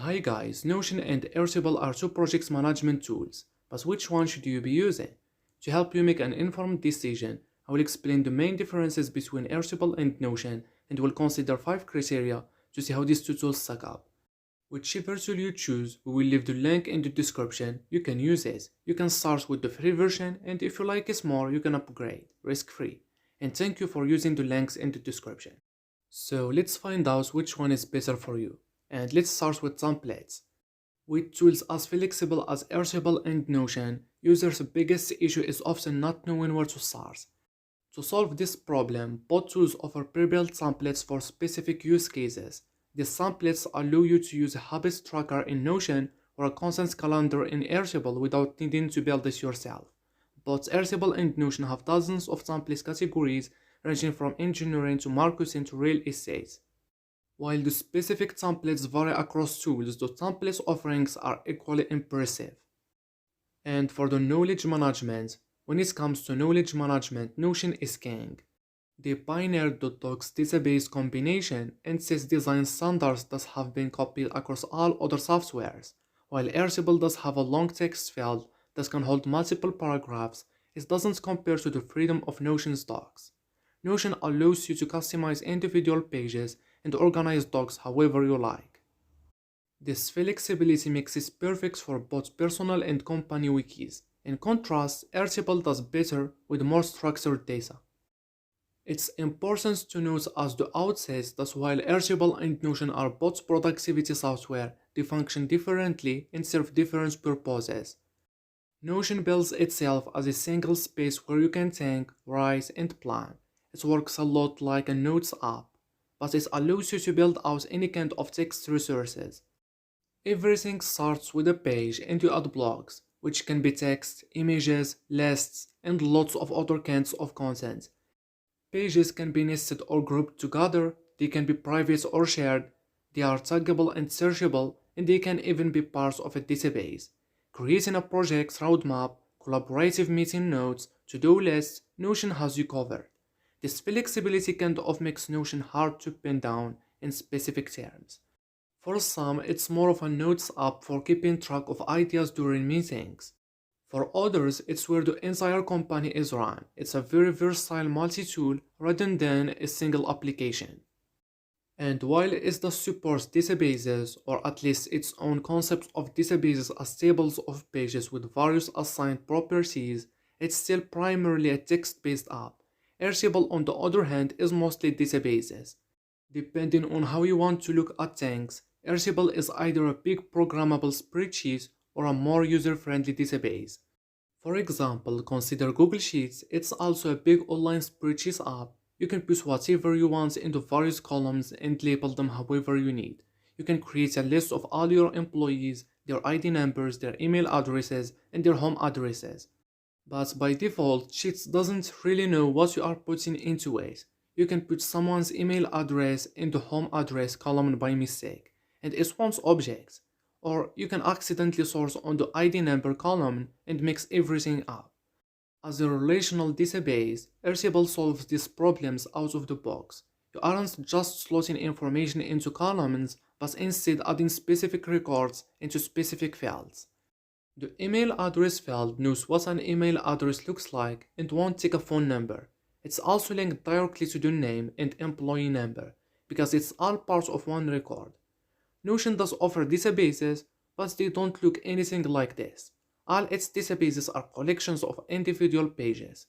Hi guys, Notion and Airtable are two project management tools, but which one should you be using? To help you make an informed decision, I will explain the main differences between Airtable and Notion and will consider 5 criteria to see how these two tools stack up. Whichever tool you choose, we will leave the link in the description. You can use it. You can start with the free version, and if you like it more, you can upgrade, risk-free. And thank you for using the links in the description. So let's find out which one is better for you. And let's start with templates. With tools as flexible as Airtable and Notion, users' biggest issue is often not knowing where to start. To solve this problem, both tools offer pre-built templates for specific use cases. These templates allow you to use a habits tracker in Notion or a consent calendar in Airtable without needing to build it yourself. Both Airtable and Notion have dozens of template categories ranging from engineering to marketing to real estate. While the specific templates vary across tools, the templates offerings are equally impressive. And for the knowledge management, when it comes to knowledge management, Notion is king. They pioneered the docs database combination and sets design standards that have been copied across all other softwares. While Airtable does have a long text field that can hold multiple paragraphs, it doesn't compare to the freedom of Notion's docs. Notion allows you to customize individual pages and organize docs however you like. This flexibility makes it perfect for both personal and company wikis. In contrast, Airtable does better with more structured data. It's important to note at the outset that while Airtable and Notion are both productivity software, they function differently and serve different purposes. Notion builds itself as a single space where you can think, write, and plan. It works a lot like a notes app, but it allows you to build out any kind of text resources. Everything starts with a page and you add blogs, which can be text, images, lists, and lots of other kinds of content. Pages can be nested or grouped together, they can be private or shared, they are taggable and searchable, and they can even be part of a database. Creating a project roadmap, collaborative meeting notes, to-do lists, Notion has you covered. This flexibility kind of makes Notion hard to pin down in specific terms. For some, it's more of a notes app for keeping track of ideas during meetings. For others, it's where the entire company is run. It's a very versatile multi-tool rather than a single application. And while it does support databases, or at least its own concept of databases as tables of pages with various assigned properties, it's still primarily a text-based app. Airtable, on the other hand, is mostly databases. Depending on how you want to look at things, Airtable is either a big programmable spreadsheet or a more user-friendly database. For example, consider Google Sheets. It's also a big online spreadsheet app. You can put whatever you want into various columns and label them however you need. You can create a list of all your employees, their ID numbers, their email addresses, and their home addresses. But by default, Sheets doesn't really know what you are putting into it. You can put someone's email address in the home address column by mistake, and it wants objects. Or you can accidentally sort on the ID number column and mix everything up. As a relational database, Airtable solves these problems out of the box. You aren't just slotting information into columns, but instead adding specific records into specific fields. The email address field knows what an email address looks like and won't take a phone number. It's also linked directly to the name and employee number, because it's all part of one record. Notion does offer databases, but they don't look anything like this. All its databases are collections of individual pages.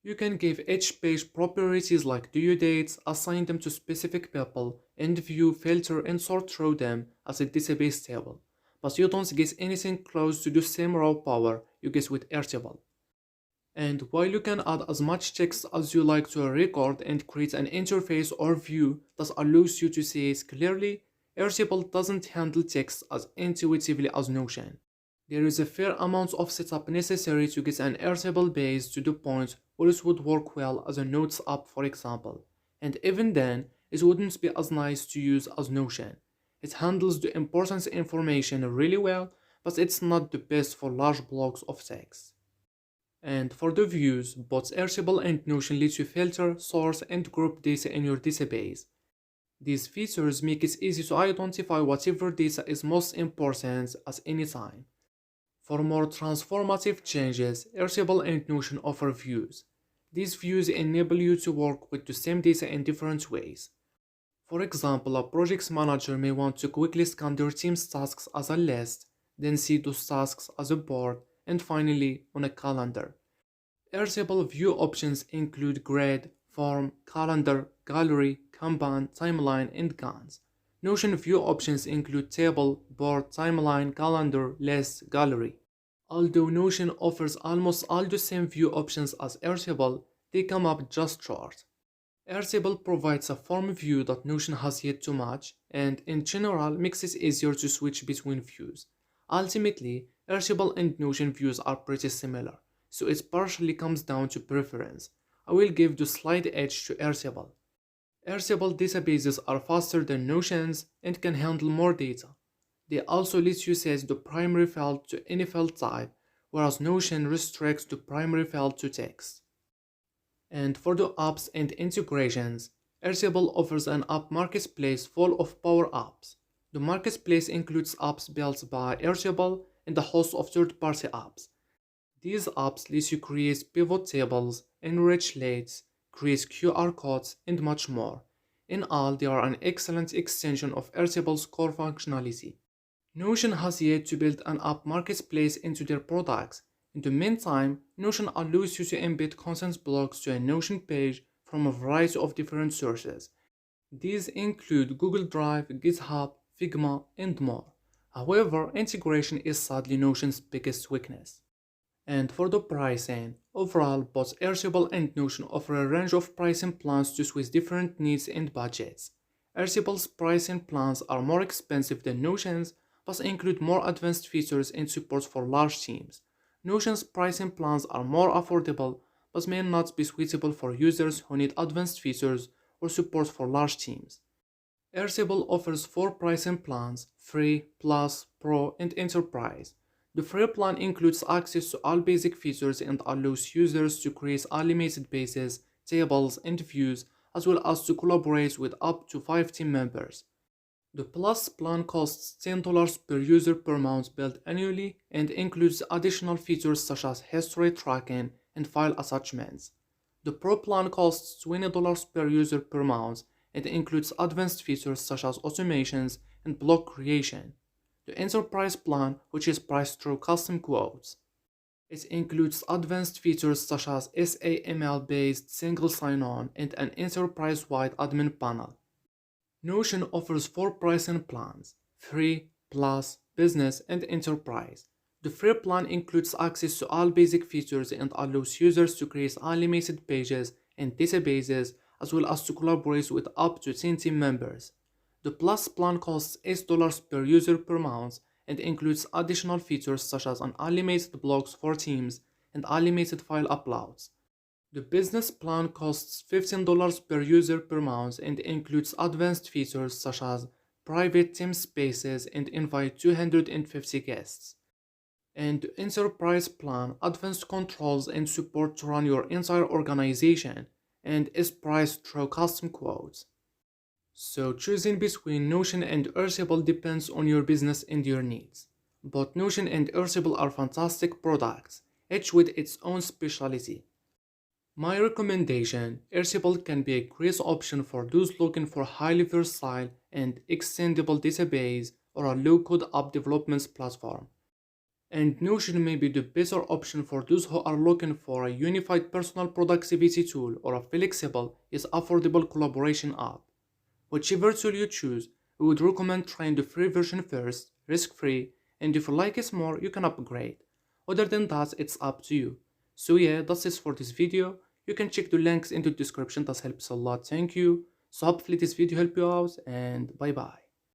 You can give each page properties like due dates, assign them to specific people, and view, filter, and sort through them as a database table. But you don't get anything close to the same raw power you get with Airtable. And while you can add as much text as you like to a record and create an interface or view that allows you to see it clearly, Airtable doesn't handle text as intuitively as Notion. There is a fair amount of setup necessary to get an Airtable base to the point where it would work well as a notes app, for example. And even then, it wouldn't be as nice to use as Notion. It handles the important information really well, but it's not the best for large blocks of text. And for the views, both Airtable and Notion let you filter, sort, and group data in your database. These features make it easy to identify whatever data is most important at any time. For more transformative changes, Airtable and Notion offer views. These views enable you to work with the same data in different ways. For example, a project manager may want to quickly scan their team's tasks as a list, then see those tasks as a board, and finally on a calendar. Airtable view options include grid, form, calendar, gallery, Kanban, timeline, and GANs. Notion view options include table, board, timeline, calendar, list, gallery. Although Notion offers almost all the same view options as Airtable, they come up just short. Airtable provides a form view that Notion has yet to match, and in general makes it easier to switch between views. Ultimately, Airtable and Notion views are pretty similar, so it partially comes down to preference. I will give the slight edge to Airtable. Airtable databases are faster than Notion's and can handle more data. They also let you set the primary field to any field type, whereas Notion restricts the primary field to text. And for the apps and integrations, Airtable offers an app marketplace full of power apps. The marketplace includes apps built by Airtable and a host of third-party apps. These apps let you create pivot tables, enrich lists, create QR codes, and much more. In all, they are an excellent extension of Airtable's core functionality. Notion has yet to build an app marketplace into their products. In the meantime, Notion allows you to embed content blocks to a Notion page from a variety of different sources. These include Google Drive, GitHub, Figma, and more. However, integration is sadly Notion's biggest weakness. And for the pricing, overall, both Airtable and Notion offer a range of pricing plans to suit different needs and budgets. Airtable's pricing plans are more expensive than Notion's, but include more advanced features and support for large teams. Notion's pricing plans are more affordable, but may not be suitable for users who need advanced features or support for large teams. Airtable offers 4 pricing plans: Free, Plus, Pro, and Enterprise. The free plan includes access to all basic features and allows users to create animated bases, tables, and views, as well as to collaborate with up to 5 team members. The Plus plan costs $10 per user per month billed annually and includes additional features such as history tracking and file attachments. The Pro plan costs $20 per user per month and includes advanced features such as automations and block creation. The Enterprise plan, which is priced through custom quotes. It includes advanced features such as SAML-based single sign-on and an enterprise-wide admin panel. Notion offers 4 pricing plans: Free, Plus, Business, and Enterprise. The free plan includes access to all basic features and allows users to create animated pages and databases, as well as to collaborate with up to 10 team members. The Plus plan costs $8 per user per month and includes additional features such as animated blocks for teams and animated file uploads. The Business plan costs $15 per user per month and includes advanced features such as private team spaces and invite 250 guests. And the Enterprise plan, advanced controls and support to run your entire organization, and is priced through custom quotes. So choosing between Notion and Airtable depends on your business and your needs. Both Notion and Airtable are fantastic products, each with its own specialty. My recommendation: Airtable can be a great option for those looking for a highly versatile and extendable database or a low-code app development platform. And Notion may be the better option for those who are looking for a unified personal productivity tool or a flexible yet affordable collaboration app. Whichever tool you choose, we would recommend trying the free version first, risk-free, and if you like it more, you can upgrade. Other than that, it's up to you. So yeah, that's it for this video. You can check the links in the description, that helps a lot, thank you. So hopefully this video helped you out, and bye bye.